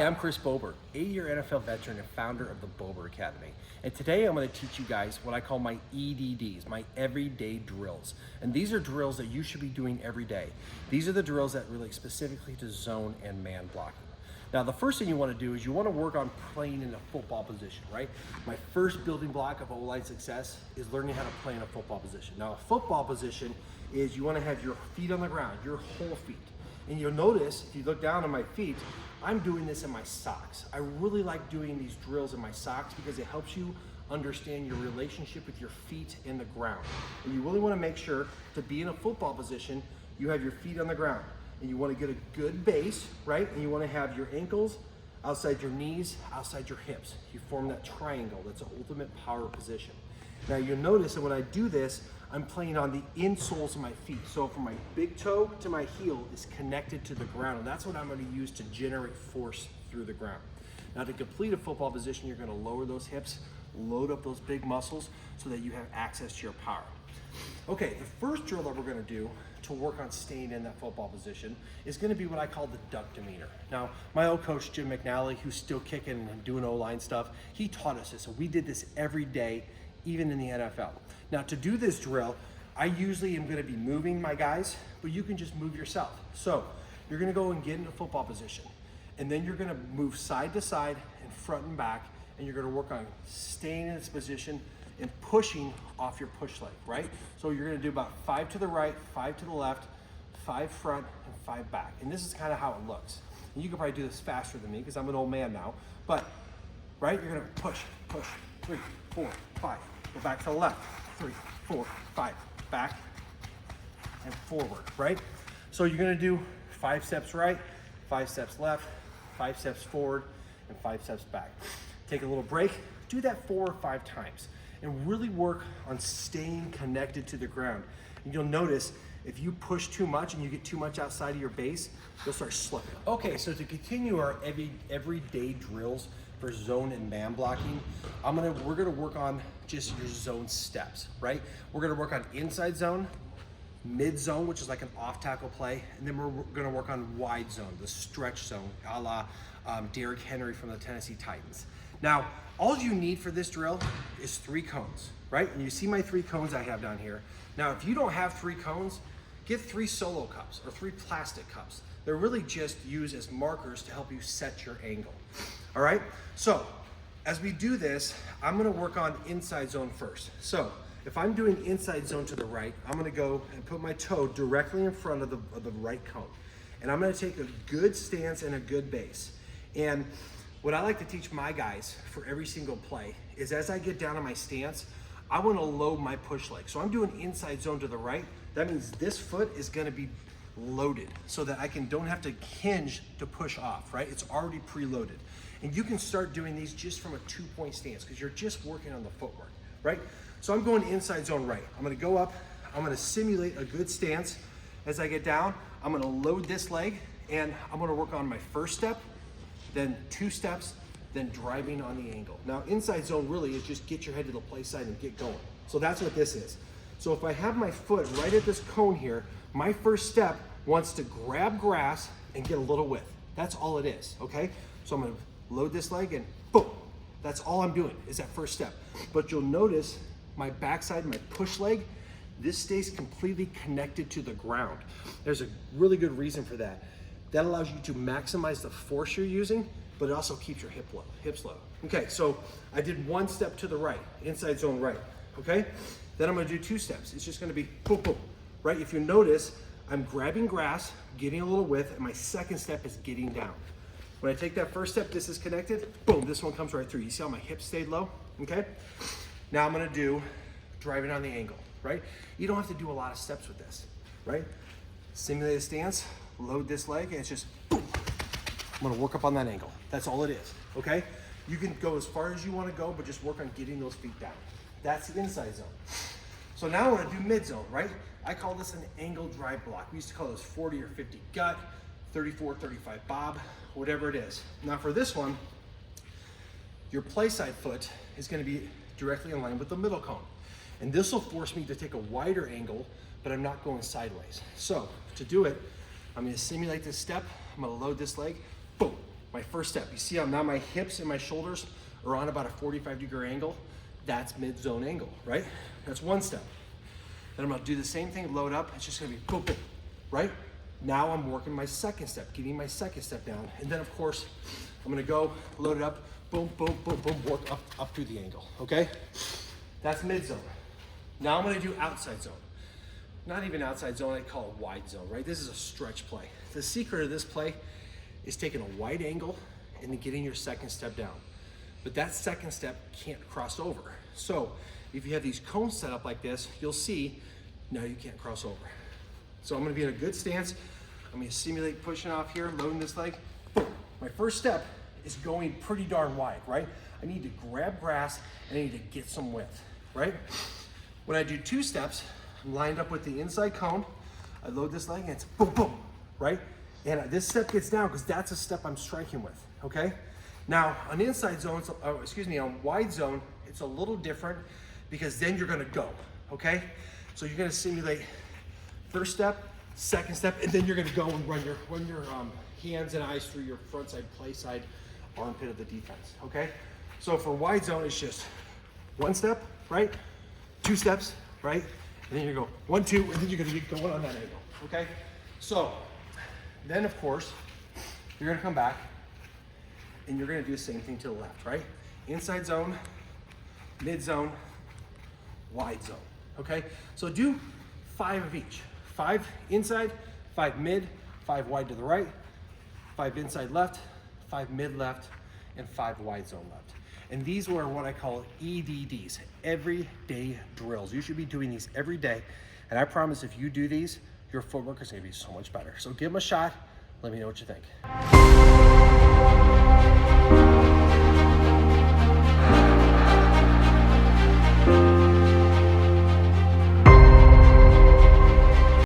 Hi, I'm Chris Bober, 8-year NFL veteran and founder of the Bober Academy. And today I'm going to teach you guys what I call my EDDs, my everyday drills. And these are drills that you should be doing every day. These are the drills that relate specifically to zone and man blocking. Now, the first thing you want to do is you want to work on playing in a football position, right? My first building block of O-line success is learning how to play in a football position. Now, a football position is you want to have your feet on the ground, your whole feet. And you'll notice, if you look down at my feet, I'm doing this in my socks. I really like doing these drills in my socks because it helps you understand your relationship with your feet and the ground. And you really want to make sure to be in a football position, you have your feet on the ground. And you want to get a good base, right? And you want to have your ankles outside your knees, outside your hips. You form that triangle. That's an ultimate power position. Now you'll notice that when I do this, I'm playing on the insoles of my feet. So from my big toe to my heel is connected to the ground. And that's what I'm going to use to generate force through the ground. Now to complete a football position, you're going to lower those hips, load up those big muscles so that you have access to your power. Okay, the first drill that we're going to do to work on staying in that football position is going to be what I call the Duck Demeanor. Now, my old coach, Jim McNally, who's still kicking and doing O-line stuff, he taught us this. So we did this every day, even in the NFL. Now, to do this drill, I usually am going to be moving my guys, but you can just move yourself. So you're going to go and get in a football position, and then you're going to move side to side and front and back, and you're going to work on staying in this position and pushing off your push leg, right? So you're going to do about 5 to the right, 5 to the left, 5 front, and 5 back. And this is kind of how it looks. And you can probably do this faster than me because I'm an old man now. But, right, you're going to push, 3, 4, 5. Go back to the left, 3, 4, 5. Back and forward, right? So you're going to do 5 steps right, 5 steps left, 5 steps forward, and 5 steps back. Take a little break. Do that 4 or 5 times. And really work on staying connected to the ground. And you'll notice if you push too much and you get too much outside of your base, you'll start slipping. Okay, so to continue our everyday drills for zone and man blocking, we're gonna work on just your zone steps, right? We're gonna work on inside zone, mid zone, which is like an off tackle play, and then we're gonna work on wide zone, the stretch zone, a la Derrick Henry from the Tennessee Titans. Now, all you need for this drill is 3 cones, right? And you see my 3 cones I have down here. Now, if you don't have 3 cones, get 3 solo cups or 3 plastic cups. They're really just used as markers to help you set your angle. All right? So, as we do this, I'm gonna work on inside zone first. So, if I'm doing inside zone to the right, I'm gonna go and put my toe directly in front of the right cone. And I'm gonna take a good stance and a good base. And what I like to teach my guys for every single play is as I get down on my stance, I want to load my push leg. So I'm doing inside zone to the right. That means this foot is going to be loaded so that I don't have to hinge to push off, right? It's already preloaded. And you can start doing these just from a 2-point stance because you're just working on the footwork, right? So I'm going inside zone right. I'm going to go up. I'm going to simulate a good stance. As I get down, I'm going to load this leg and I'm going to work on my first step, then 2 steps, then driving on the angle. Now, inside zone really is just get your head to the play side and get going. So that's what this is. So if I have my foot right at this cone here, my first step wants to grab grass and get a little width. That's all it is, okay? So I'm gonna load this leg and boom. That's all I'm doing is that first step. But you'll notice my backside, my push leg, this stays completely connected to the ground. There's a really good reason for that. That allows you to maximize the force you're using, but it also keeps your hips low. Okay, so I did 1 step to the right, inside zone right, okay? Then I'm gonna do 2 steps. It's just gonna be boom, boom, right? If you notice, I'm grabbing grass, getting a little width, and my second step is getting down. When I take that first step, this is connected, boom, this one comes right through. You see how my hips stayed low, okay? Now I'm gonna do driving on the angle, right? You don't have to do a lot of steps with this, right? Simulate a stance, load this leg, and it's just boom. I'm gonna work up on that angle. That's all it is, okay? You can go as far as you wanna go, but just work on getting those feet down. That's the inside zone. So now we're gonna do mid zone, right? I call this an angle drive block. We used to call this 40 or 50 gut, 34, 35 bob, whatever it is. Now for this one, your play side foot is gonna be directly in line with the middle cone. And this will force me to take a wider angle, but I'm not going sideways. So to do it, I'm gonna simulate this step. I'm gonna load this leg, boom, My first step, you see how now my hips and my shoulders are on about a 45-degree angle? That's mid-zone angle, right? That's one step. Then I'm gonna do the same thing, load up. It's just gonna be boom, boom, right? Now I'm working my second step, getting my second step down. And then of course, I'm gonna go, load it up, boom, boom, boom, boom, work up through the angle, okay? That's mid-zone. Now I'm gonna do outside zone. Not even outside zone, I call it wide zone, right? This is a stretch play. The secret of this play is taking a wide angle and then getting your second step down. But that second step can't cross over. So if you have these cones set up like this, you'll see now you can't cross over. So I'm gonna be in a good stance. I'm gonna simulate pushing off here, loading this leg. Boom. My first step is going pretty darn wide, right? I need to grab grass and I need to get some width, right? When I do two steps, I'm lined up with the inside cone. I load this leg and it's boom, boom, right? And this step gets down because that's a step I'm striking with, okay? Now, on inside zone, on wide zone, it's a little different because then you're gonna go, okay? So you're gonna simulate first step, second step, and then you're gonna go and run your hands and eyes through your front side, play side, armpit of the defense, okay? So for wide zone, it's just one step, right? Two steps, right? And then you go 1, 2, and then you're gonna get going on that angle, okay? So then of course, you're gonna come back and you're gonna do the same thing to the left, right? Inside zone, mid zone, wide zone, okay? So do 5 of each. 5 inside, 5 mid, 5 wide to the right, 5 inside left, 5 mid left, and 5 wide zone left. And these were what I call EDDs, everyday drills. You should be doing these every day. And I promise if you do these, your footwork is gonna be so much better. So give them a shot. Let me know what you think.